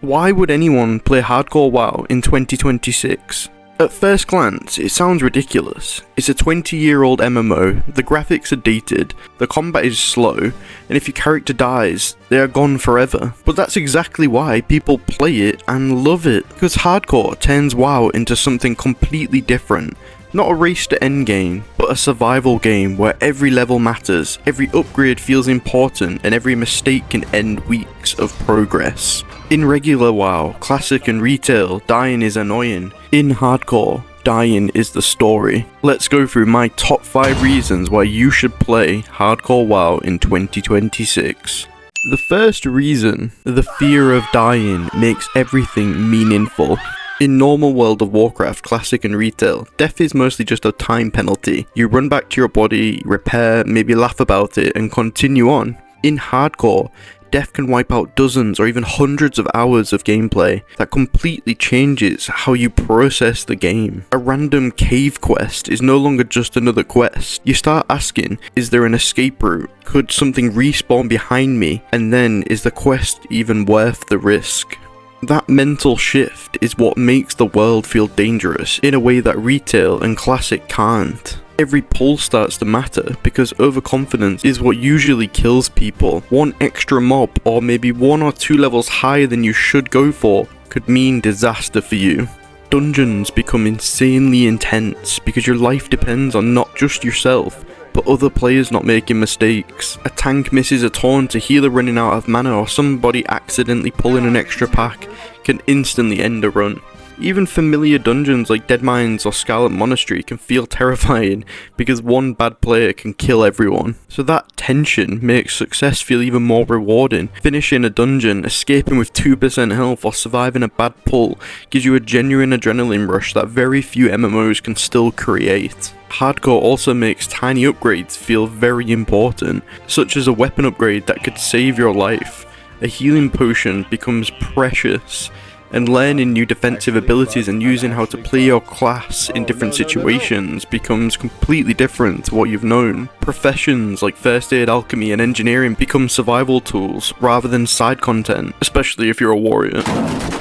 Why would anyone play hardcore WoW in 2026? At first glance, it sounds ridiculous. It's a 20-year-old MMO, the graphics are dated, the combat is slow, and if your character dies, they are gone forever. But that's exactly why people play it and love it, because hardcore turns WoW into something completely different. Not a race to endgame, but a survival game where every level matters, every upgrade feels important, and every mistake can end weeks of progress. In regular WoW, classic and retail, dying is annoying. In hardcore, dying is the story. Let's go through my top 5 reasons why you should play hardcore WoW in 2026. The first reason, the fear of dying makes everything meaningful. In normal World of Warcraft, classic and retail, death is mostly just a time penalty. You run back to your body, repair, maybe laugh about it, and continue on. In hardcore, death can wipe out dozens or even hundreds of hours of gameplay. That completely changes how you process the game. A random cave quest is no longer just another quest. You start asking, is there an escape route? Could something respawn behind me? And then, is the quest even worth the risk? That mental shift is what makes the world feel dangerous in a way that retail and classic can't. Every pull starts to matter because overconfidence is what usually kills people. One extra mob or maybe 1 or 2 levels higher than you should go for could mean disaster for you. Dungeons become insanely intense because your life depends on not just yourself, but other players not making mistakes. A tank misses a taunt, a healer running out of mana, or somebody accidentally pulling an extra pack can instantly end a run. Even familiar dungeons like Deadmines or Scarlet Monastery can feel terrifying because one bad player can kill everyone. So that tension makes success feel even more rewarding. Finishing a dungeon, escaping with 2% health, or surviving a bad pull gives you a genuine adrenaline rush that very few MMOs can still create. Hardcore also makes tiny upgrades feel very important, such as a weapon upgrade that could save your life. A healing potion becomes precious, and learning new defensive abilities and using how to play your class in different situations becomes completely different to what you've known. Professions like first aid, alchemy, and engineering become survival tools rather than side content, especially if you're a warrior.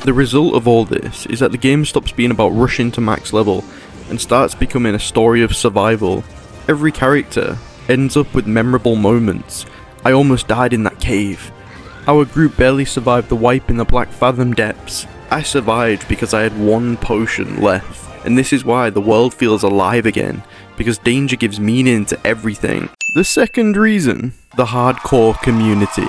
The result of all this is that the game stops being about rushing to max level and starts becoming a story of survival. Every character ends up with memorable moments. I almost died in that cave. Our group barely survived the wipe in the Black Fathom depths. I survived because I had 1 potion left. And this is why the world feels alive again, because danger gives meaning to everything. The second reason, the hardcore community.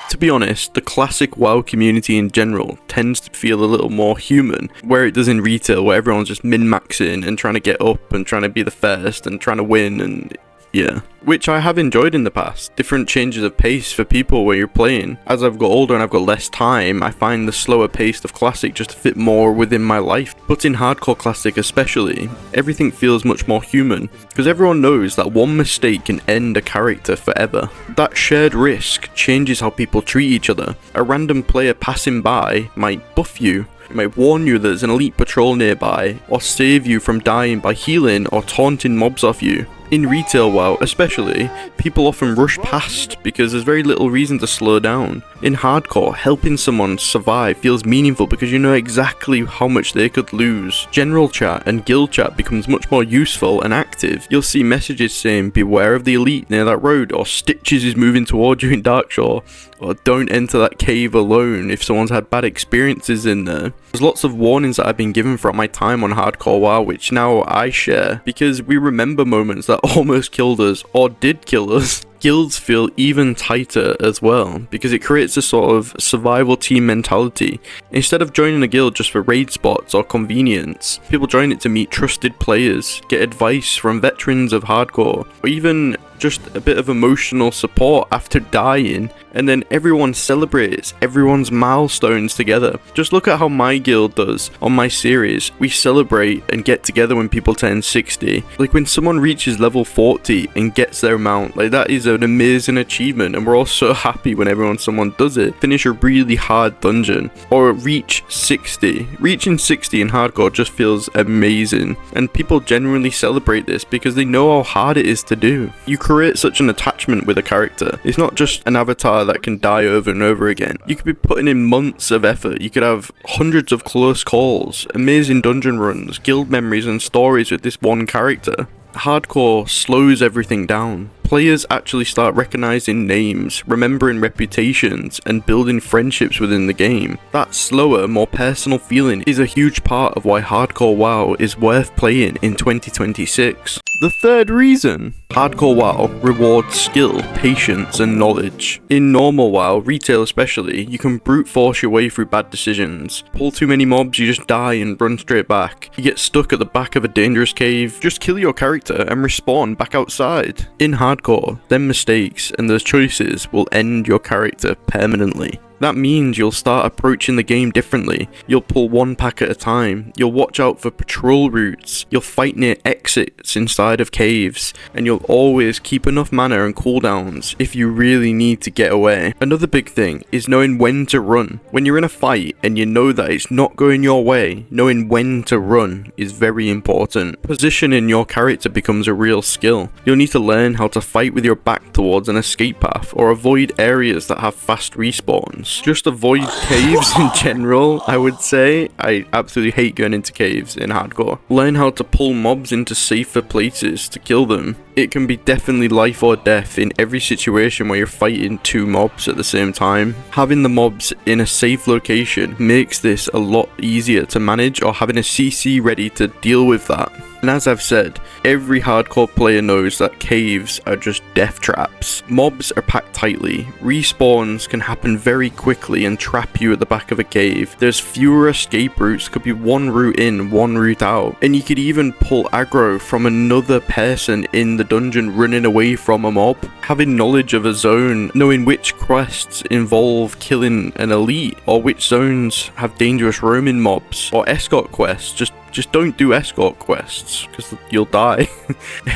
To be honest, the classic WoW community in general tends to feel a little more human, where it does in retail, where everyone's just min-maxing and trying to get up and trying to be the first and trying to win, and yeah. Which I have enjoyed in the past. Different changes of pace for people where you're playing. As I've got older and I've got less time, I find the slower pace of classic just to fit more within my life. But in hardcore classic especially, everything feels much more human, because everyone knows that one mistake can end a character forever. That shared risk changes how people treat each other. A random player passing by might buff you, it might warn you there's an elite patrol nearby, or save you from dying by healing or taunting mobs off you. In retail WoW especially, people often rush past because there's very little reason to slow down. In hardcore, helping someone survive feels meaningful because you know exactly how much they could lose. General chat and guild chat becomes much more useful and active. You'll see messages saying, beware of the elite near that road, or Stitches is moving towards you in Darkshore, or don't enter that cave alone if someone's had bad experiences in there. There's lots of warnings that I've been given from my time on hardcore WoW, which now I share, because we remember moments that almost killed us, or did kill us. Guilds feel even tighter as well, because it creates a sort of survival team mentality. Instead of joining a guild just for raid spots or convenience, people join it to meet trusted players, get advice from veterans of hardcore, or even just a bit of emotional support after dying, and then everyone celebrates everyone's milestones together. Just look at how my guild does on my series. We celebrate and get together when people turn 60. Like when someone reaches level 40 and gets their mount, like that is an amazing achievement, and we're all so happy whenever someone does it. Finish a really hard dungeon, or reach 60. Reaching 60 in hardcore just feels amazing, and people genuinely celebrate this because they know how hard it is to do. You create such an attachment with a character. It's not just an avatar that can die over and over again. You could be putting in months of effort. You could have hundreds of close calls, amazing dungeon runs, guild memories and stories with this one character. Hardcore slows everything down. Players actually start recognizing names, remembering reputations, and building friendships within the game. That slower, more personal feeling is a huge part of why Hardcore WoW is worth playing in 2026. The third reason, Hardcore WoW rewards skill, patience, and knowledge. In normal WoW, retail especially, you can brute force your way through bad decisions. Pull too many mobs, you just die and run straight back. You get stuck at the back of a dangerous cave, just kill your character and respawn back outside. In Hardcore, them mistakes and those choices will end your character permanently. That means you'll start approaching the game differently. You'll pull one pack at a time, you'll watch out for patrol routes, you'll fight near exits inside of caves, and you'll always keep enough mana and cooldowns if you really need to get away. Another big thing is knowing when to run. When you're in a fight and you know that it's not going your way, knowing when to run is very important. Positioning your character becomes a real skill. You'll need to learn how to fight with your back towards an escape path or avoid areas that have fast respawns. Just avoid caves in general, I would say. I absolutely hate going into caves in Hardcore. Learn how to pull mobs into safer places to kill them. It can be definitely life or death in every situation where you're fighting two mobs at the same time. Having the mobs in a safe location makes this a lot easier to manage, or having a CC ready to deal with that. And as I've said, every hardcore player knows that caves are just death traps. Mobs are packed tightly, respawns can happen very quickly and trap you at the back of a cave. There's fewer escape routes, could be one route in, one route out, and you could even pull aggro from another person in the dungeon running away from a mob. Having knowledge of a zone, knowing which quests involve killing an elite, or which zones have dangerous roaming mobs, or escort quests, just don't do escort quests, because you'll die,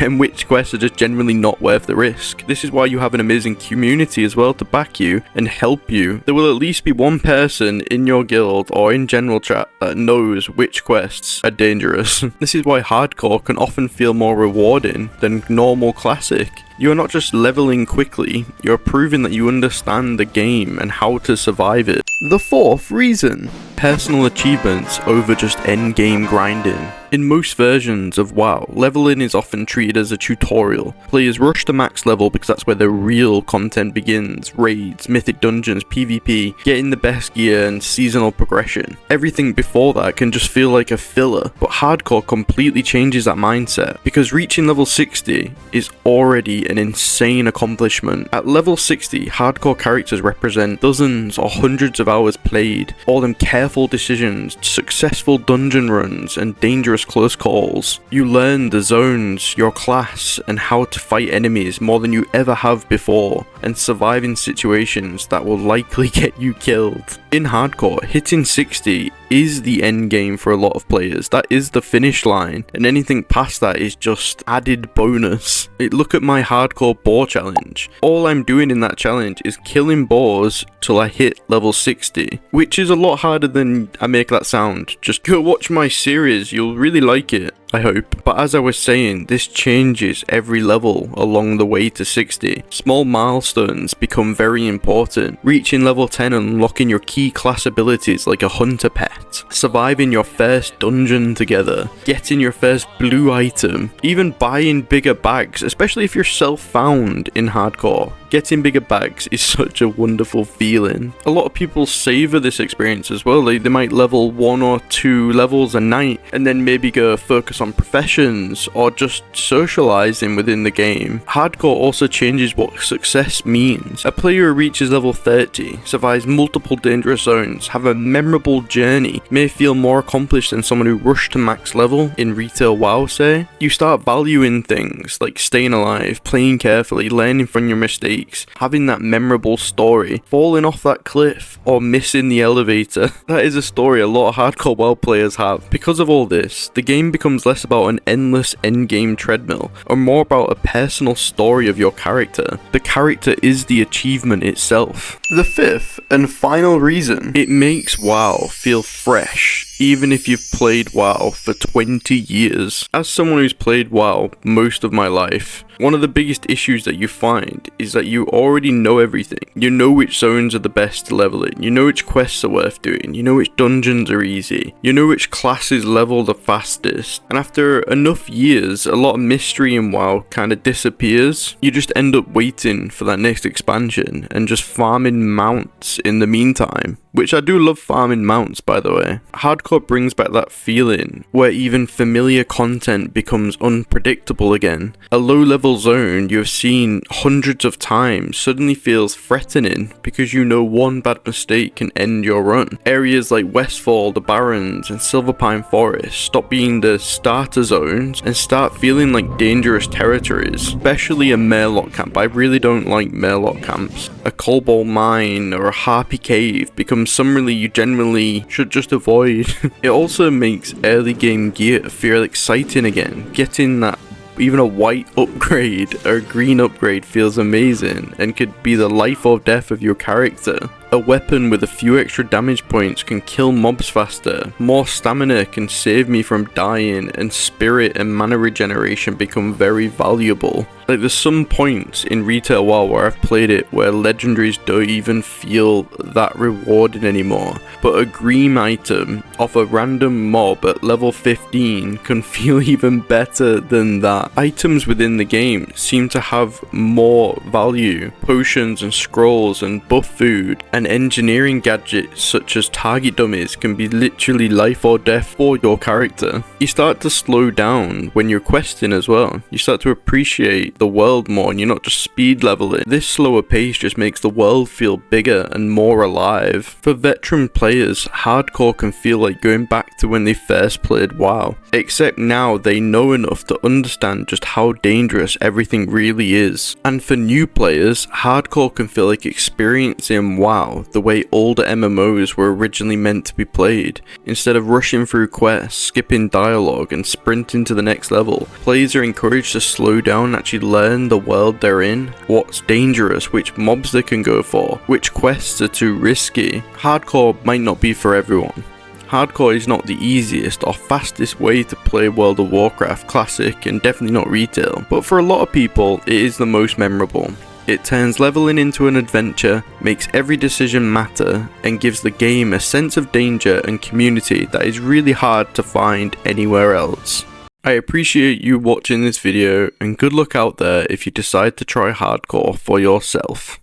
and which quests are just generally not worth the risk. This is why you have an amazing community as well to back you and help you. There will at least be one person in your guild or in general chat that knows which quests are dangerous. This is why hardcore can often feel more rewarding than normal classic. You're not just leveling quickly, you're proving that you understand the game and how to survive it. The fourth reason, personal achievements over just endgame grinding. In most versions of WoW, leveling is often treated as a tutorial. Players rush to max level because that's where the real content begins. Raids, mythic dungeons, PvP, getting the best gear and seasonal progression. Everything before that can just feel like a filler, but hardcore completely changes that mindset, because reaching level 60 is already an insane accomplishment. At level 60, hardcore characters represent dozens or hundreds of hours played, all them careful decisions, successful dungeon runs, and dangerous close calls. You learn the zones, your class, and how to fight enemies more than you ever have before, and survive in situations that will likely get you killed. In hardcore, hitting 60 is the end game for a lot of players. That is the finish line, and anything past that is just added bonus. Look at my hardcore boar challenge. All I'm doing in that challenge is killing boars till I hit level 60, which is a lot harder than I make that sound. Just go watch my series, you'll really like it, I hope. But as I was saying, this changes every level along the way to 60. Small milestones become very important. Reaching level 10 and unlocking your key class abilities like a hunter pet, surviving your first dungeon together, getting your first blue item, even buying bigger bags, especially if you're self-found in hardcore. Getting bigger bags is such a wonderful feeling. A lot of people savor this experience as well. They might level 1 or 2 levels a night and then maybe go focus on professions or just socializing within the game. Hardcore also changes what success means. A player who reaches level 30, survives multiple dangerous zones, have a memorable journey, may feel more accomplished than someone who rushed to max level in retail WoW, say. You start valuing things like staying alive, playing carefully, learning from your mistakes, having that memorable story, falling off that cliff, or missing the elevator. That is a story a lot of hardcore WoW players have. Because of all this, the game becomes less about an endless endgame treadmill, or more about a personal story of your character. The character is the achievement itself. The fifth and final reason, it makes WoW feel fresh, even if you've played WoW for 20 years. As someone who's played WoW most of my life, One of the biggest issues that you find is that you already know everything. You know which zones are the best to level in, you know which quests are worth doing, you know which dungeons are easy, you know which classes level the fastest, and after enough years, a lot of mystery in WoW kind of disappears. You just end up waiting for that next expansion and just farming mounts in the meantime. Which I do love farming mounts, by the way. Hardcore brings back that feeling where even familiar content becomes unpredictable again. A low-level zone you have seen hundreds of times suddenly feels threatening because you know one bad mistake can end your run. Areas like Westfall, the Barrens, and Silverpine Forest stop being the starter zones and start feeling like dangerous territories, especially a Murloc camp. I really don't like Murloc camps. A Cobalt Mine or a Harpy Cave becomes somewhere you generally should just avoid. It also makes early game gear feel exciting again. Getting that even a white upgrade or a green upgrade feels amazing and could be the life or death of your character. A weapon with a few extra damage points can kill mobs faster, more stamina can save me from dying, and spirit and mana regeneration become very valuable. Like, there's some points in retail WoW where I've played it where legendaries don't even feel that rewarding anymore, but a green item off a random mob at level 15 can feel even better than that. Items within the game seem to have more value. Potions and scrolls and buff food and engineering gadgets such as target dummies can be literally life or death for your character. You start to slow down when you're questing as well. You start to appreciate the world more and you're not just speed leveling. This slower pace just makes the world feel bigger and more alive. For veteran players, hardcore can feel like going back to when they first played WoW, except now they know enough to understand just how dangerous everything really is. And for new players, hardcore can feel like experiencing WoW the way older MMOs were originally meant to be played. Instead of rushing through quests, skipping dialogue and sprinting to the next level, players are encouraged to slow down and actually learn the world they're in, what's dangerous, which mobs they can go for, which quests are too risky. Hardcore might not be for everyone. Hardcore is not the easiest or fastest way to play World of Warcraft Classic, and definitely not retail, but for a lot of people it is the most memorable. It turns leveling into an adventure, makes every decision matter, and gives the game a sense of danger and community that is really hard to find anywhere else. I appreciate you watching this video, and good luck out there if you decide to try hardcore for yourself.